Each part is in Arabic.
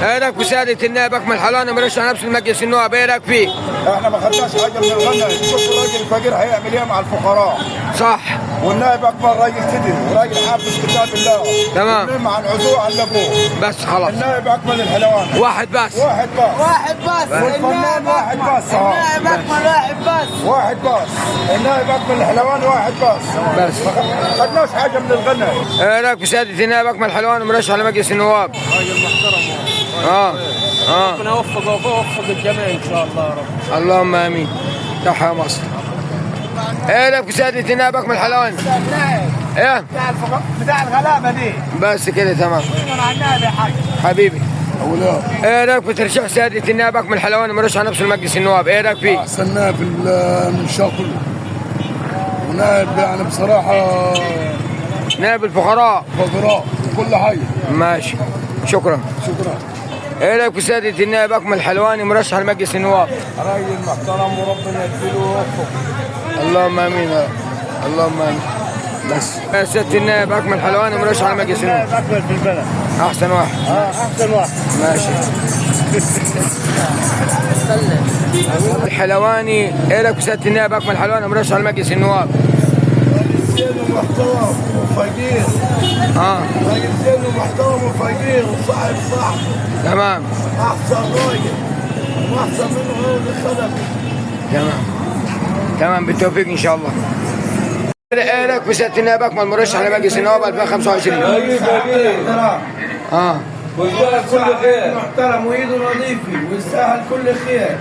ايه رايك في سياده النائب اكمل حلواني مرشح نفس المجلس النواب؟ ايه رايك فيه؟ احنا ما خدناش حاجه من الغنى. شوف الراجل الفقير هيعمل ايه مع الفقراء. صح. والنائب اكبر راجل كده وراجل حافظ كتاب الله. تمام. مع العزوء على ابوه. بس خلاص. النائب اكمل الحلواني. واحد بس. واحد بس. واحد بس. والفنان واحد بس. النائب اكمل واحد بس. واحد بس. النائب اكمل الحلواني واحد بس. بس. ما خدناش حاجه من الغنى. ايه رايك في سياده النائب اكمل حلواني مرشح لمجلس النواب؟ راجل محترم. ربنا يوفقه ويوفق الجميع ان شاء الله يا رب. اللهم امين. تحيا مصر. ايه رايك في سياده النائب اكمل حلواني؟ ايه؟ بتاع الغلابه دي. بس كده تمام. النائب يا حاج. حبيبي. ايه رايك في ترشيح سياده النائب اكمل حلواني مرشح نفس المجلس النواب؟ ايه رايك فيه؟ احسن نائب في المنشاه كله، ونائب يعني بصراحه نائب الفقراء. فقراء وكل حاجه. ماشي. شكرا. ايه رايك في سياده النائب اكمل حلواني مرشح لمجلس النواب؟ راجل محترم وربنا يديله ويوفقه. اللهم امين يا رب. اللهم امين. بس سياده النائب اكمل حلواني مرشح لمجلس النواب. اكبر في البلد. احسن واحد. احسن واحد. ماشي. الحلواني. ايه رايك في سياده النائب اكمل حلواني مرشح لمجلس النواب؟ زين ومحترم وفقير. راجل زين ومحترم وفقير وصاحب صح. تمام. احسن راجل واحسن منه غير الخدم. تمام بالتوفيق ان شاء الله. ايه رايك في سياده النائب اكمل مرشح لمجلس النواب 2025؟ راجل فقير. ويستاهل كل خير. محترم وايده نظيفه ويستاهل كل خير.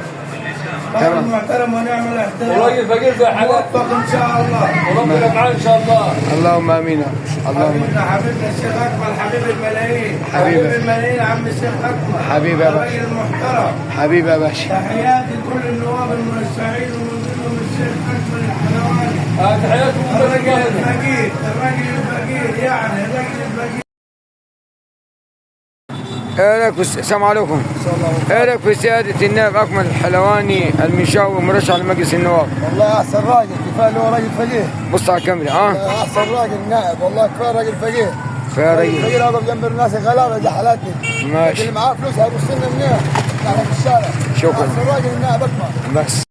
راجل محترم ونعمل احترام. وراجل فقير في حالات. موفق ان شاء الله. وربنا معاه ان شاء الله. اللهم امين. اللهم حبيبنا الشيخ اكمل حبيب الملايين. حبيبي الملايين عم الشيخ اكمل. حبيبي يا باشا. راجل محترم. حبيبي يا باشا. تحياتي لكل النواب المرشحين ومن ضمنهم الشيخ اكمل الحلواني. تحياتكم. الراجل الفقير يعني الراجل الفقير. ايه رايك السلام عليكم. ايه رايك في سياده النائب اكمل الحلواني المنشاوي مرشح لمجلس النواب؟ والله احسن راجل كفايه اللي هو راجل فقير. بص على الكاميرا. احسن راجل نائب والله كفايه راجل فقير. كفايه راجل فقير واقف جنب الناس الغلابه زي حالاتنا. ماشي. اللي معاه فلوس هيبص لنا منين؟ احنا في الشارع. شكرا. احسن راجل النائب اكمل. بس